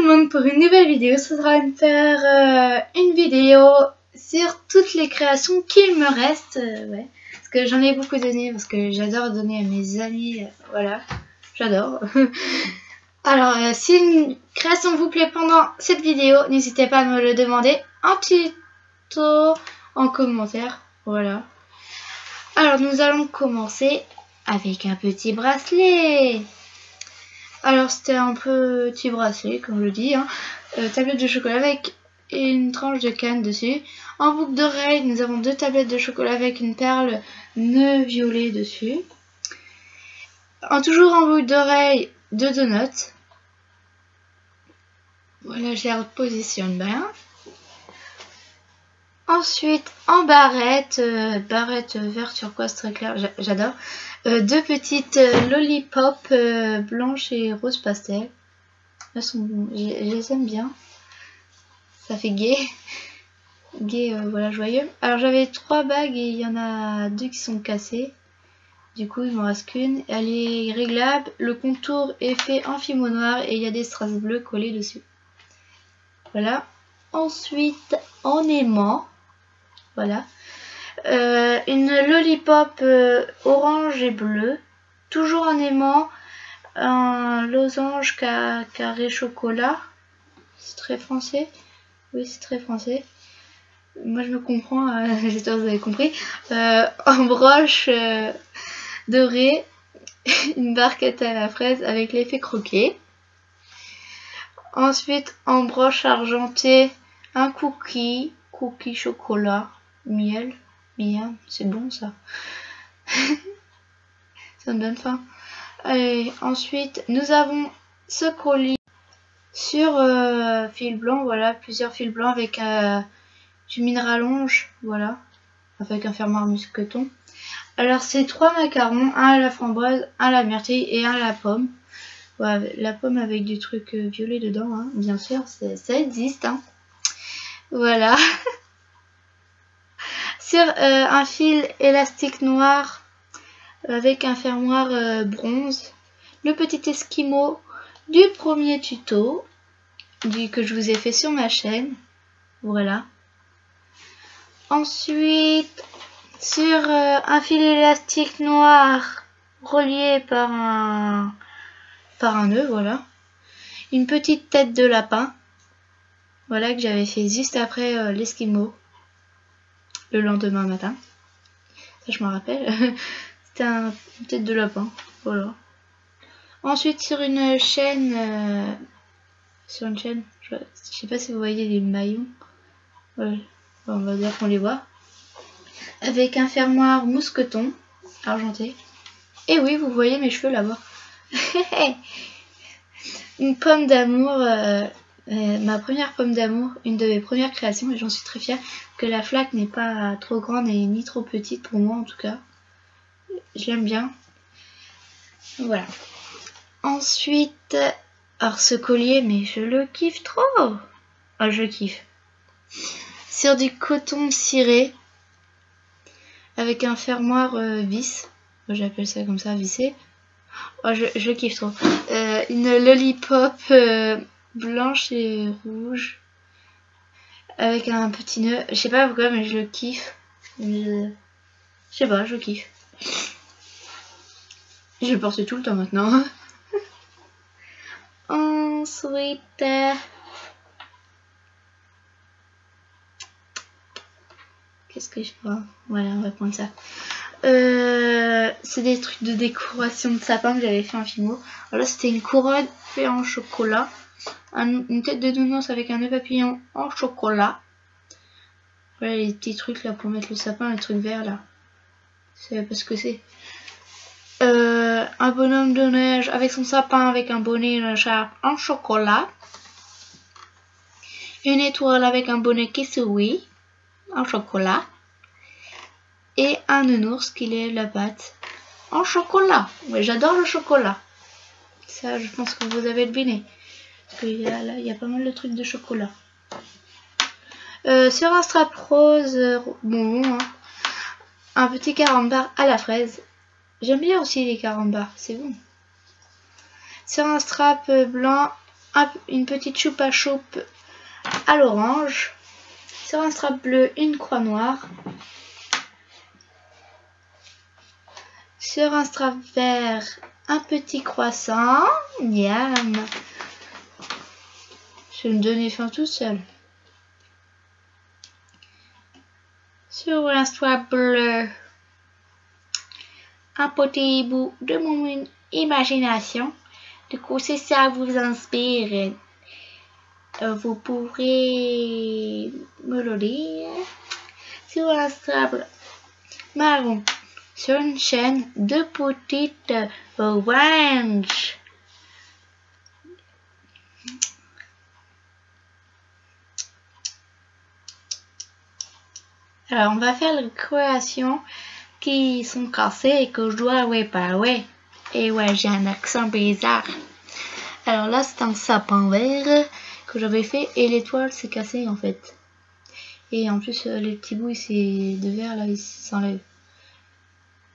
le monde pour une nouvelle vidéo. Ce sera de faire une vidéo sur toutes les créations qu'il me reste. Ouais. Parce que j'en ai beaucoup donné, parce que j'adore donner à mes amis. Voilà, j'adore. Alors, si une création vous plaît pendant cette vidéo, n'hésitez pas à me le demander en tuto, en commentaire. Voilà. Alors, nous allons commencer avec un petit bracelet. Alors c'était un petit bracelet comme je dis, hein. Tablette de chocolat avec une tranche de canne dessus. En boucle d'oreille nous avons 2 tablettes de chocolat avec une perle nœud violet dessus. Toujours en boucle d'oreille 2 donuts. Voilà, je les repositionne bien. Ensuite en barrette, barrette vert turquoise très clair, j'adore. 2 petites lollipops blanches et rose pastel. Elles sont bons, je les aime bien. Ça fait gai. Gai, voilà, joyeux. Alors j'avais 3 bagues et il y en a 2 qui sont cassées. Du coup il m'en reste qu'une. Elle est réglable. Le contour est fait en fimo noir et il y a des strass bleues collées dessus. Voilà. Ensuite en aimant. Voilà. Une lollipop orange et bleu. Toujours en aimant. Un losange carré chocolat. C'est très français. Oui, c'est très français. Moi, je me comprends. J'espère que vous avez compris. En broche dorée. Une barquette à la fraise avec l'effet croquet. Ensuite, en broche argentée, un cookie chocolat, miel. Miam, c'est bon ça. Ça me donne faim. Et ensuite, nous avons ce colis sur fil blanc, voilà, plusieurs fils blancs avec du mineralonge, voilà, avec un fermoir musqueton. Alors c'est 3 macarons, un à la framboise, un à la myrtille et un à la pomme. Voilà, la pomme avec du truc violet dedans, hein, bien sûr, ça existe. Hein. Voilà. Sur un fil élastique noir avec un fermoir bronze, le petit esquimau du premier tuto que je vous ai fait sur ma chaîne. Voilà. Ensuite, sur un fil élastique noir relié par un nœud, voilà. Une petite tête de lapin. Voilà, que j'avais fait juste après l'esquimau. Le lendemain matin. Ça, je m'en rappelle. C'était une tête de lapin. Voilà. Ensuite, sur une chaîne... je sais pas si vous voyez les maillons. Ouais. Bon, on va dire qu'on les voit. Avec un fermoir mousqueton argenté. Et oui, vous voyez mes cheveux là-bas. Une pomme d'amour, ma première pomme d'amour, une de mes premières créations, et j'en suis très fière que la flaque n'est pas trop grande et ni trop petite pour moi en tout cas. Je l'aime bien. Voilà. Ensuite, alors ce collier, mais je le kiffe trop. Ah, je kiffe. Sur du coton ciré avec un fermoir vis. J'appelle ça comme ça, vissé. Oh, je kiffe trop. Une lollipop blanche et rouge avec un petit nœud. Je sais pas pourquoi, mais je le kiffe. Je sais pas, je kiffe. Je le porte tout le temps maintenant. Ensuite, qu'est-ce que je vois? Voilà, on va prendre ça. C'est des trucs de décoration de sapin que j'avais fait en fimo. Voilà, c'était une couronne faite en chocolat. Une tête de nounours avec un nœud papillon en chocolat. Voilà les petits trucs là pour mettre le sapin, les trucs verts là. Je sais pas ce que c'est. Un bonhomme de neige avec son sapin avec un bonnet et une écharpe en chocolat. Une étoile avec un bonnet qui sourit en chocolat. Et un nounours qui lève la patte en chocolat. Ouais, j'adore le chocolat. Ça, je pense que vous avez deviné. Parce qu'il y a pas mal de trucs de chocolat. Sur un strap rose bonbon, hein, un petit carambar à la fraise. J'aime bien aussi les carambars, c'est bon. Sur un strap blanc, une petite choupe à choupe à l'orange. Sur un strap bleu, une croix noire. Sur un strap vert, un petit croissant. Miam. Je vais me donner faim tout seul. Sur un strap bleu, un petit bout de mon imagination. Du coup, si ça vous inspire, vous pourrez me le dire. Sur un strap marron, sur une chaîne, deux petites oranges. Alors, on va faire les créations qui sont cassées et que je dois réparer. Et ouais, j'ai un accent bizarre. Alors là, c'est un sapin vert que j'avais fait et l'étoile s'est cassée en fait. Et en plus, les petits bouts de verre là, ils s'enlèvent.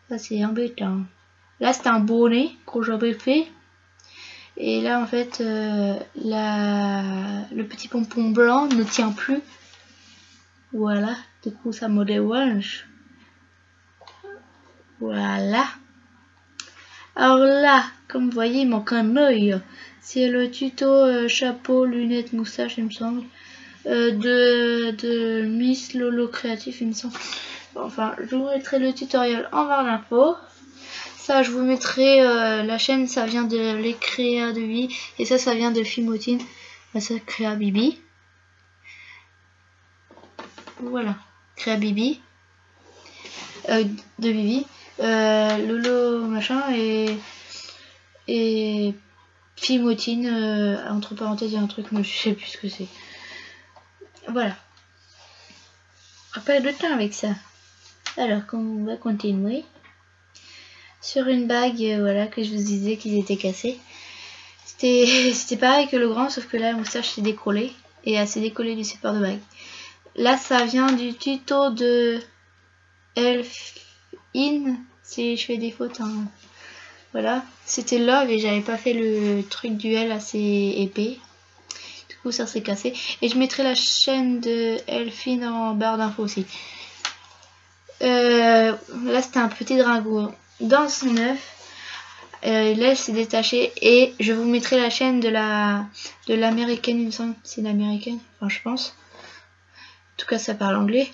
Ça, c'est embêtant. Là, c'est un bonnet que j'avais fait. Et là, en fait, le petit pompon blanc ne tient plus. Voilà, du coup, ça me dérange. Voilà. Alors là, comme vous voyez, il manque un œil. C'est le tuto chapeau, lunettes, moustache, il me semble. De Miss Lolo Créatif, il me semble. Enfin, je vous mettrai le tutoriel en barre d'infos. Ça, je vous mettrai la chaîne, ça vient de les Créa de Vie. Et ça vient de Fimotine. Ça, Créa Bibi. Voilà, Créa Bibi. De Bibi. Lolo machin et Fimotine, entre parenthèses, il y a un truc, mais je sais plus ce que c'est. Voilà. Pas de temps avec ça. Alors, on va continuer. Sur une bague, voilà, que je vous disais qu'ils étaient cassés. C'était pareil que le grand, sauf que là, la moustache s'est décollée. Et elle s'est décollée du support de bague. Là, ça vient du tuto de Elfin. Si je fais des fautes, hein. Voilà. C'était Love et j'avais pas fait le truc du L assez épais. Du coup, ça s'est cassé. Et je mettrai la chaîne de Elfin en barre d'infos aussi. Là, c'était un petit dragon dans son œuf. Là, elle s'est détachée et je vous mettrai la chaîne de l'américaine, il me semble. C'est l'américaine, enfin, je pense. En tout cas, ça parle anglais.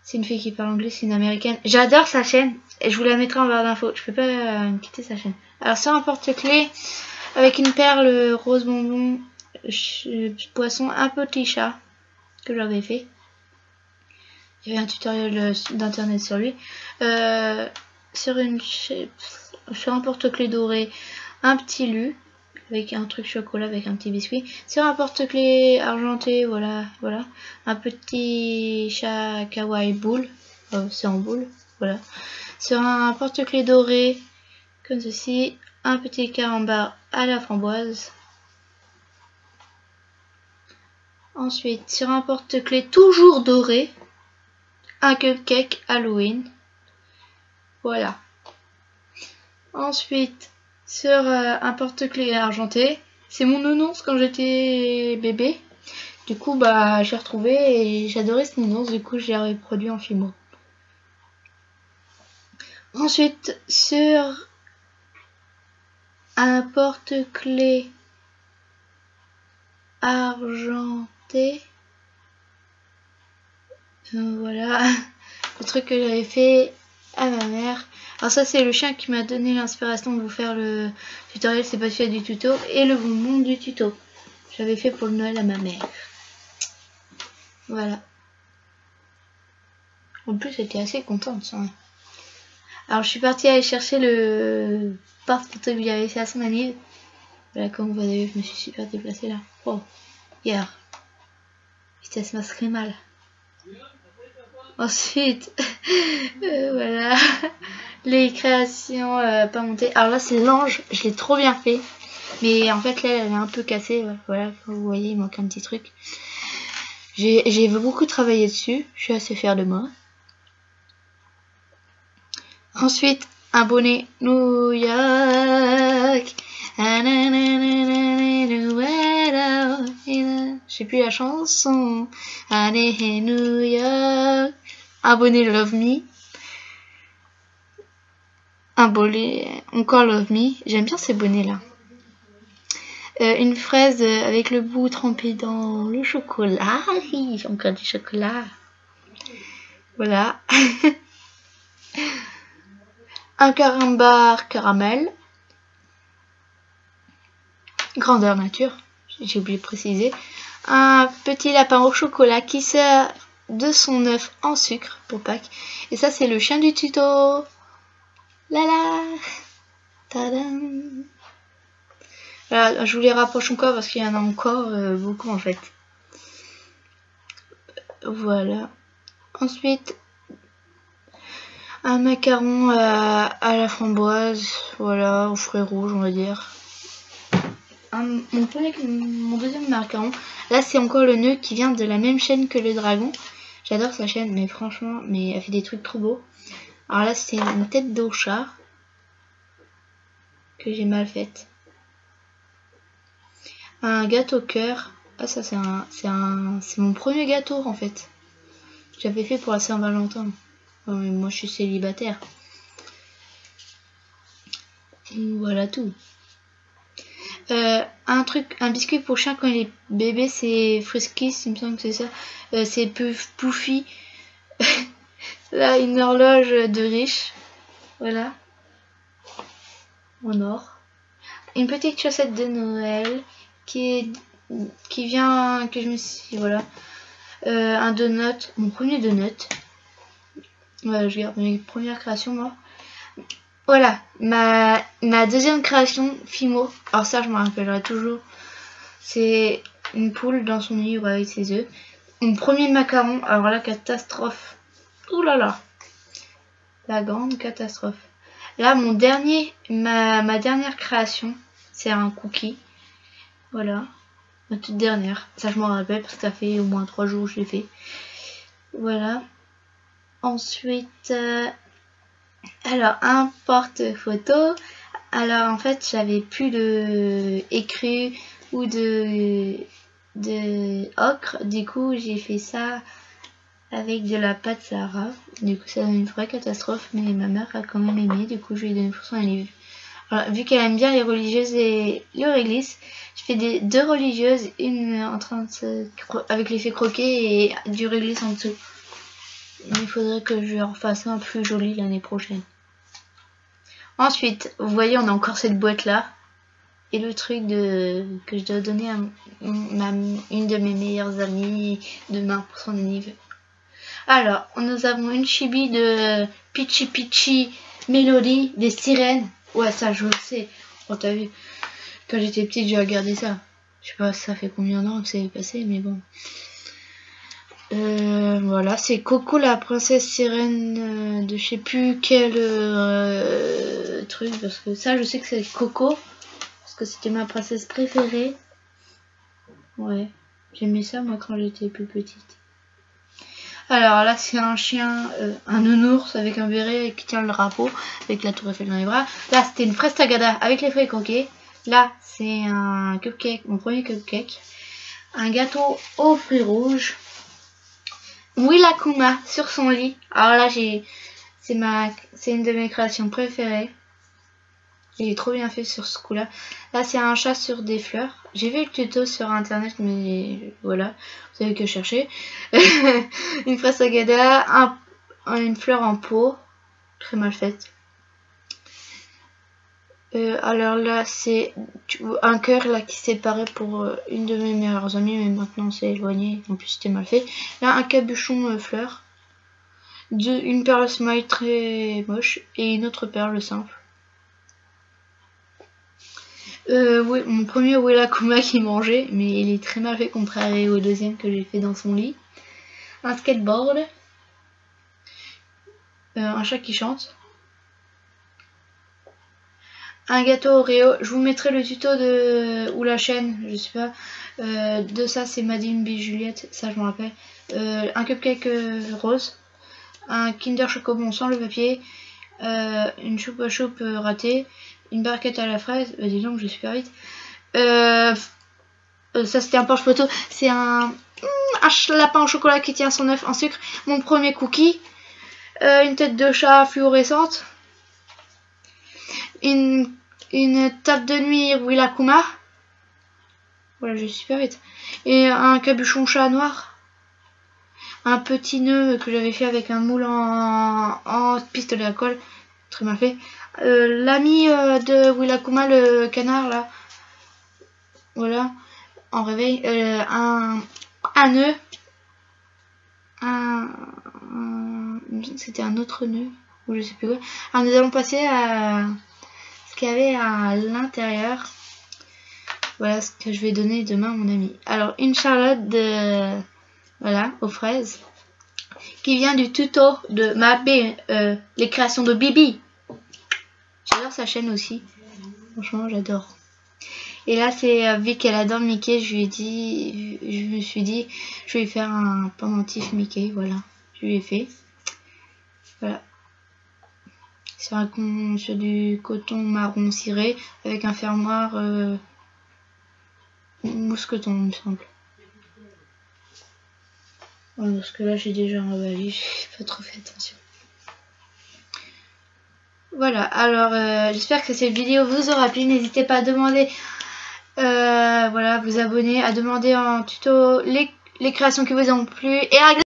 C'est une fille qui parle anglais, c'est une américaine. J'adore sa chaîne et je vous la mettrai en barre d'infos. Je peux pas quitter sa chaîne. Alors, sur un porte-clés avec une perle rose bonbon, poisson, un petit chat que j'avais fait. Il y avait un tutoriel d'internet sur lui. Sur un porte-clés doré, un petit lu avec un truc chocolat avec un petit biscuit. Sur un porte-clés argenté, voilà. Un petit chat kawaii boule, c'est en boule, voilà. Sur un porte-clés doré, comme ceci, un petit carambar à la framboise. Ensuite, sur un porte-clés toujours doré, un cupcake Halloween. Voilà. Ensuite, sur un porte-clés argenté, c'est mon nounours quand j'étais bébé. Du coup, bah, j'ai retrouvé et j'adorais ce nounours. Du coup, j'ai reproduit en Fimo. Ensuite, sur un porte-clés argenté, voilà, le truc que j'avais fait à ma mère. Alors ça, c'est le chien qui m'a donné l'inspiration de vous faire le tutoriel, c'est pas celui du tuto, et le bonbon du tuto. J'avais fait pour le Noël à ma mère. Voilà. En plus, j'étais assez contente. Ça. Alors, je suis partie aller chercher le porte-photo que j'avais fait à son anniv. Voilà, comme vous avez vu, je me suis super déplacée là. Oh, hier. Putain, ça m'inscrit mal. Ensuite, voilà, les créations pas montées. Alors là, c'est l'ange, je l'ai trop bien fait. Mais en fait, là, elle est un peu cassée. Voilà, vous voyez, il manque un petit truc. J'ai beaucoup travaillé dessus, je suis assez fière de moi. Ensuite, un bonnet New York. Je sais plus la chanson. Allez, New York. Abonné Love Me. Abonné encore Love Me. J'aime bien ces bonnets là. Une fraise avec le bout trempé dans le chocolat. J'ai encore du chocolat. Voilà. Un carambar caramel. Grandeur nature. J'ai oublié de préciser. Un petit lapin au chocolat qui sert de son œuf en sucre pour Pâques. Et ça, c'est le chien du tuto. La la. Tadam. Voilà, je vous les rapproche encore parce qu'il y en a encore beaucoup en fait. Voilà. Ensuite, un macaron à la framboise. Voilà, aux fruits rouges, on va dire. Mon deuxième macaron. Là, c'est encore le nœud qui vient de la même chaîne que le dragon. J'adore sa chaîne, mais franchement, elle fait des trucs trop beaux. Alors là, c'est une tête d'eau chat que j'ai mal faite. Un gâteau cœur. Ah, ça, c'est mon premier gâteau en fait. J'avais fait pour la Saint-Valentin. Moi, je suis célibataire. Voilà tout. Un biscuit pour chien quand il est bébé, c'est Friskies, il me semble que c'est ça. C'est Poufy. Là, une horloge de riche. Voilà. En or. Une petite chaussette de Noël qui vient, que je me suis... Voilà. Un donut. Mon premier donut. Voilà, je garde mes premières créations, moi. Voilà, ma deuxième création, Fimo. Alors ça, je me rappellerai toujours. C'est une poule dans son nid avec ses œufs. Mon premier macaron, alors la catastrophe. Ouh là là. La grande catastrophe. Là, ma dernière création, c'est un cookie. Voilà. Ma toute dernière. Ça, je m'en rappelle parce que ça fait au moins 3 jours que je l'ai fait. Voilà. Ensuite... alors, un porte-photo. Alors, en fait, j'avais plus de écru ou de ocre. Du coup, j'ai fait ça avec de la pâte Zara. Du coup, ça donne une vraie catastrophe. Mais ma mère a quand même aimé. Du coup, je lui ai donné pour son livre. Alors, vu qu'elle aime bien les religieuses et le réglisse, je fais deux religieuses. Une en train de avec l'effet croquet et du réglisse en dessous. Il faudrait que je refasse un plus joli l'année prochaine. Ensuite, vous voyez, on a encore cette boîte là. Et le truc que je dois donner à une de mes meilleures amies demain pour son anniversaire. Alors, nous avons une chibi de Pitchy Pitchy Melody des sirènes. Ouais, ça je le sais. Oh, t'as vu, quand j'étais petite, j'ai regardé ça. Je sais pas, ça fait combien d'ans que ça est passé, mais bon. Voilà, c'est Coco la princesse sirène de je sais plus quel truc, parce que ça je sais que c'est Coco, parce que c'était ma princesse préférée. Ouais, j'aimais ça moi quand j'étais plus petite. Alors là c'est un chien, un nounours avec un béret qui tient le drapeau, avec la tour Eiffel dans les bras. Là c'était une fraise tagada avec les fruits croqués. Là c'est un cupcake, mon premier cupcake. Un gâteau aux fruits rouges. Willakuma sur son lit. Alors là c'est une de mes créations préférées. Il est trop bien fait sur ce coup là. Là c'est un chat sur des fleurs. J'ai vu le tuto sur internet, mais voilà, vous savez que chercher. Une fraise sagada, une fleur en pot, très mal faite. Alors là c'est un cœur là qui séparait pour une de mes meilleures amies, mais maintenant c'est éloigné, en plus c'était mal fait. Là un capuchon fleur, une perle smile très moche et une autre perle simple. Oui, mon premier Willakuma qui mangeait, mais il est très mal fait comparé au deuxième que j'ai fait dans son lit. Un skateboard, un chat qui chante. Un gâteau Oreo, je vous mettrai le tuto ou la chaîne, je sais pas, de ça c'est Madine B Juliette, ça je me rappelle. Un cupcake rose, un Kinder Chocobon sans le papier, une choupe à choupe ratée, une barquette à la fraise, dis donc je vais super vite. Ça c'était un porte-photo. C'est un lapin au chocolat qui tient son œuf en sucre. Mon premier cookie. Une tête de chat fluorescente. Une table de nuit Willakuma. Voilà, je suis super vite. Et un capuchon chat noir. Un petit nœud que j'avais fait avec un moule en pistolet à colle. Très mal fait. L'ami de Willakuma, le canard là. Voilà. En réveil. Un nœud. C'était un autre nœud. Ou je sais plus quoi. Alors nous allons passer à ce qu'il y avait à l'intérieur. Voilà ce que je vais donner demain à mon ami. Alors une charlotte de... Voilà, aux fraises. Qui vient du tuto de les créations de Bibi. J'adore sa chaîne aussi. Franchement, j'adore. Et là, c'est vu qu'elle adore Mickey, je me suis dit, je vais lui faire un pendentif Mickey. Voilà, je lui ai fait. Voilà. Sur du coton marron ciré avec un fermoir mousqueton, il me semble. Ouais, parce que là, j'ai déjà emballé, j'ai pas trop fait attention. Voilà, alors j'espère que cette vidéo vous aura plu. N'hésitez pas à demander, voilà, vous abonner, à demander en tuto les créations qui vous ont plu et à